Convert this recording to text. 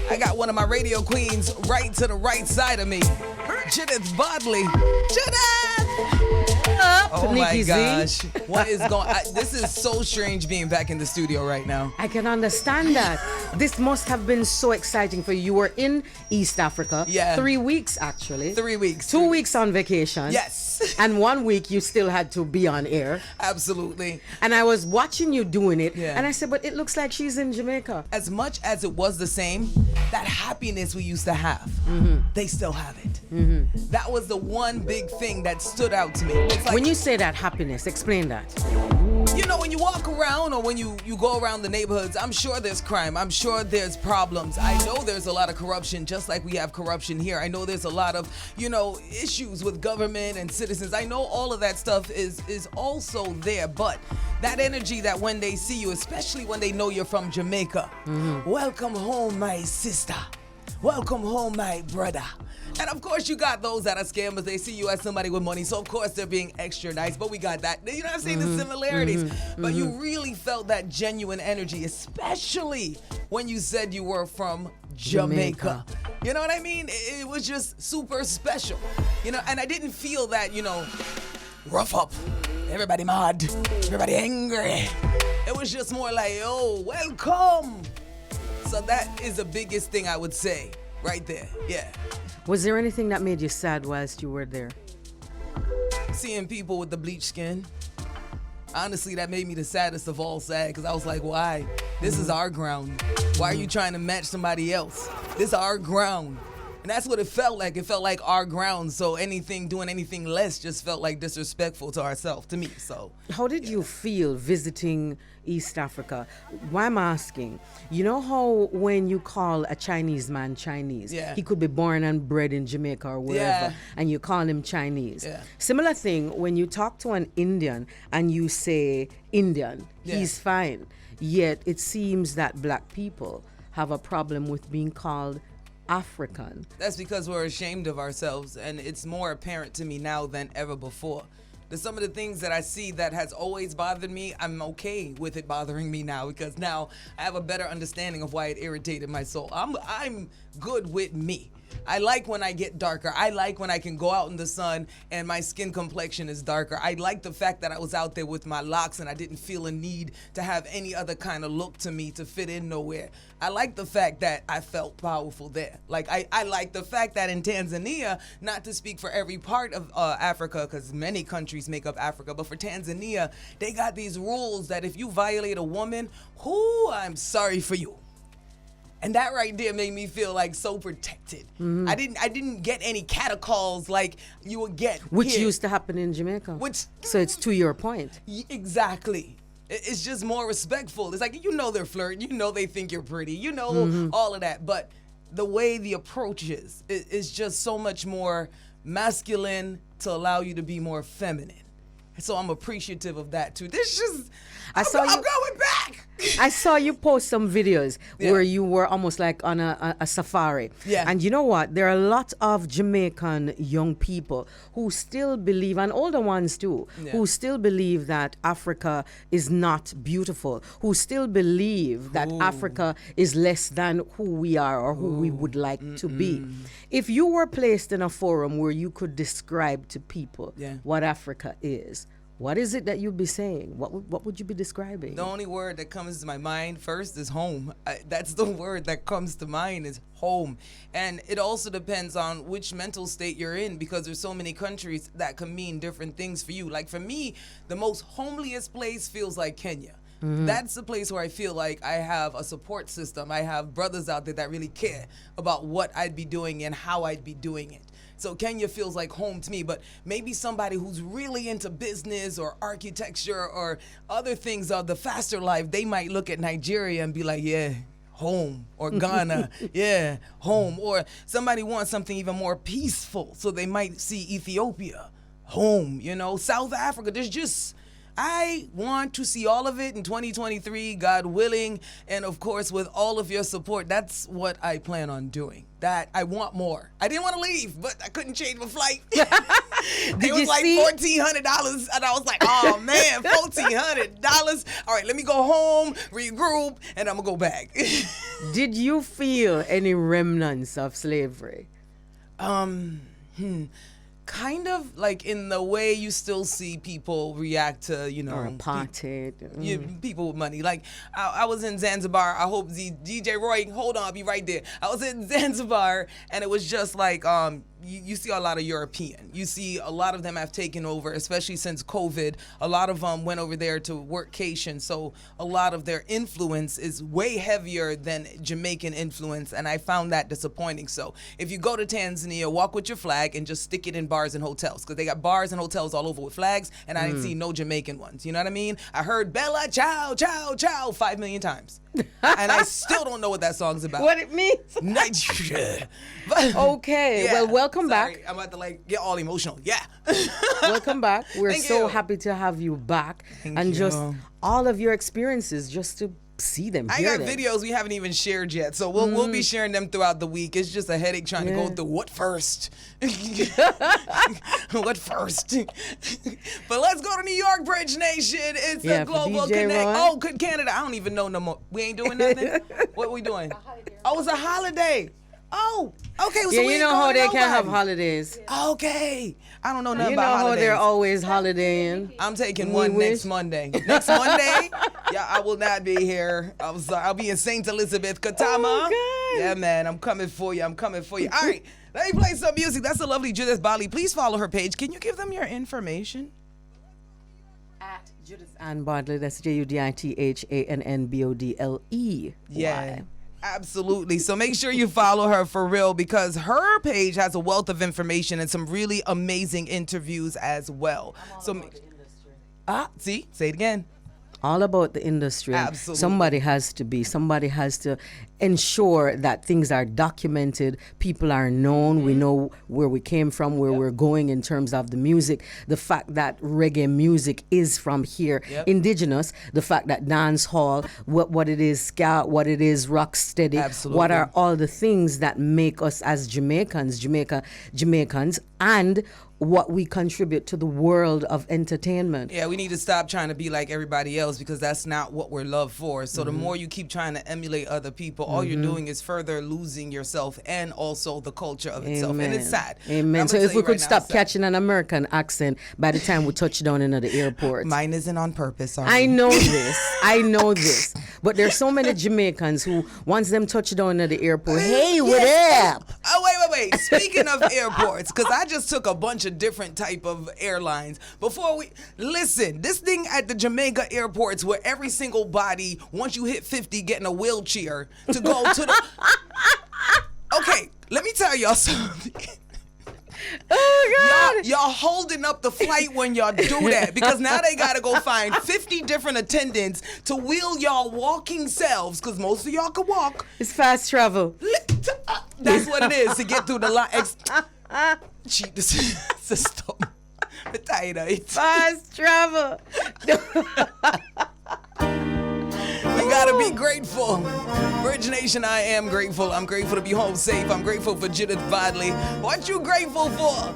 I got one of my radio queens right to the right side of me. Judith Bodley. Judith! Oh Nikki my Z. gosh. What is going on? This is so strange being back in the studio right now. I can understand that. This must have been so exciting for you. You were in East Africa. Yeah. 3 weeks, actually. 3 weeks. 2 weeks on vacation. Yes. And 1 week you still had to be on air. Absolutely. And I was watching you doing it. Yeah. And I said, but it looks like she's in Jamaica. As much as it was the same, that happiness we used to have, they still have it. That was the one big thing that stood out to me. It's like, When you say that happiness, explain that. you know, when you walk around or when you go around the neighborhoods, I'm sure there's crime. I'm sure there's problems. I know there's a lot of corruption, just like we have corruption here. I know there's a lot of, issues with government and citizens. I know all of that stuff is also there. But that energy that when they see you, especially when they know you're from Jamaica, welcome home, my sister. Welcome home, my brother. And of course, you got those that are scammers. They see you as somebody with money. So, of course, they're being extra nice. But we got that. You know what I'm saying? The similarities. But you really felt that genuine energy, especially when you said you were from Jamaica. You know what I mean? It was just super special. And I didn't feel that, rough up. Everybody mad. Everybody angry. It was just more like, oh, welcome. So that is the biggest thing I would say right there. Yeah. Was there anything that made you sad whilst you were there? Seeing people with the bleached skin. Honestly, that made me the saddest of all sad because I was like, why? This is our ground. Why are you trying to match somebody else? This is our ground. And that's what it felt like. It felt like our ground. So doing anything less just felt like disrespectful to ourselves, to me. So How did you feel visiting East Africa? Why I'm asking, you know how when you call a Chinese man Chinese, he could be born and bred in Jamaica or wherever, and you call him Chinese. Yeah. Similar thing when you talk to an Indian and you say Indian, he's fine. Yet it seems that black people have a problem with being called African. that's because we're ashamed of ourselves, and it's more apparent to me now than ever before. There's some of the things that I see that has always bothered me. I'm okay with it bothering me now because now I have a better understanding of why it irritated my soul. I'm good with me. I like when I get darker. I like when I can go out in the sun and my skin complexion is darker. I like the fact that I was out there with my locks and I didn't feel a need to have any other kind of look to me to fit in nowhere. I like the fact that I felt powerful there. Like I like the fact that in Tanzania, not to speak for every part of Africa, because many countries make up Africa, but for Tanzania, they got these rules that if you violate a woman, I'm sorry for you. And that right there made me feel like so protected. I didn't get any catcalls like you would get Which here. used to happen in Jamaica. So it's to your point. Exactly. It's just more respectful. It's like, they're flirting. They think you're pretty. All of that. But the way the approach is just so much more masculine to allow you to be more feminine. So I'm appreciative of that too. I'm going back. I saw you post some videos where you were almost like on a safari. Yeah. And you know what? There are a lot of Jamaican young people who still believe, and older ones too, who still believe that Africa is not beautiful, who still believe that Africa is less than who we are or who we would like to be. If you were placed in a forum where you could describe to people what Africa is, what is it that you'd be saying? What would you be describing? The only word that comes to my mind first is home. That's the word that comes to mind is home. And it also depends on which mental state you're in because there's so many countries that can mean different things for you. Like for me, the most homeliest place feels like Kenya. That's the place where I feel like I have a support system. I have brothers out there that really care about what I'd be doing and how I'd be doing it. So Kenya feels like home to me, but maybe somebody who's really into business or architecture or other things of the faster life, they might look at Nigeria and be like, yeah, home. Or Ghana, yeah, home. Or somebody wants something even more peaceful, so they might see Ethiopia, home. South Africa, there's just I want to see all of it in 2023, God willing, and of course with all of your support. That's what I plan on doing. That I want more. I didn't want to leave, but I couldn't change my flight. It was like $1,400, and I was like, oh man, $1,400. All right, let me go home, regroup, and I'm gonna go back. Did you feel any remnants of slavery? Kind of like in the way you still see people react to, Or apartheid? People with money. Like I was in Zanzibar. I hope DJ Roy, hold on, I'll be right there. I was in Zanzibar, and it was just like you see a lot of European. You see a lot of them have taken over, especially since COVID. A lot of them went over there to workcation, so a lot of their influence is way heavier than Jamaican influence, and I found that disappointing. So if you go to Tanzania, walk with your flag and just stick it in bars and hotels, because they got bars and hotels all over with flags, and I didn't see no Jamaican ones. You know what I mean? I heard Bella Ciao, Ciao, Ciao 5 million times. And I still don't know what that song's about. What it means? Okay, Yeah, well, welcome sorry, back. I'm about to get all emotional. Yeah. Welcome back. We're Thank so you. happy to have you back. Thank and you. just all of your experiences, just to see them, I hear got them. videos we haven't even shared yet, so we'll be sharing them throughout the week. It's just a headache trying to go through what first. What first? But let's go to New York, Bridge Nation. It's Yeah, the for Global DJ Connect. Roy. Oh, good Canada. I don't even know no more. We ain't doing nothing. What we doing? Oh, it's a holiday. Oh, okay. So Yeah, we you ain't know going how to they can have nobody. holidays. Okay. I don't know nothing You know about how holidays. they're always holidaying. I'm taking We one wish. next Monday. Next Monday, yeah, I will not be here. I'm sorry. I'll be in St. Elizabeth, Katama. Oh, God. Yeah, man, I'm coming for you. I'm coming for you. All right, let me play some music. That's the lovely Judith Bali. Please follow her page. Can you give them your information? At Judith Ann Bodley, that's JUDITHANNBODLE. Yeah. Absolutely. So make sure you follow her for real, because her page has a wealth of information and some really amazing interviews as well. See? Say it again. All about the industry. And Absolutely. somebody has to ensure that things are documented, people are known, we know where we came from, where we're going in terms of the music, the fact that reggae music is from here, indigenous, the fact that dance hall, what it is, ska, what it is, rock steady, Absolutely. what are all the things that make us as Jamaicans, and what we contribute to the world of entertainment. Yeah, we need to stop trying to be like everybody else, because that's not what we're loved for. So the more you keep trying to emulate other people, all you're doing is further losing yourself and also the culture of itself. And it's sad. Amen. I'm So gonna if tell we you could right now, stop it's sad. catching an American accent by the time we touch down in the airport. Mine isn't on purpose. Sorry. I know this. But there's so many Jamaicans who, once them touch down at the airport, hey, what up? Oh, wait. Speaking of airports, because I just took a bunch of different type of airlines. Before we listen, this thing at the Jamaica airports, where every single body, once you hit 50, get in a wheelchair to go to the. Okay, let me tell y'all something. Oh, God. Y'all holding up the flight when y'all do that, because now they gotta go find 50 different attendants to wheel y'all walking selves, because most of y'all can walk. It's fast travel. That's what it is to get through the line. Cheat the system. I'm tired of it. Fast travel. We gotta be grateful. Bridge Nation, I am grateful. I'm grateful to be home safe. I'm grateful for Judith Bodley. What you grateful for?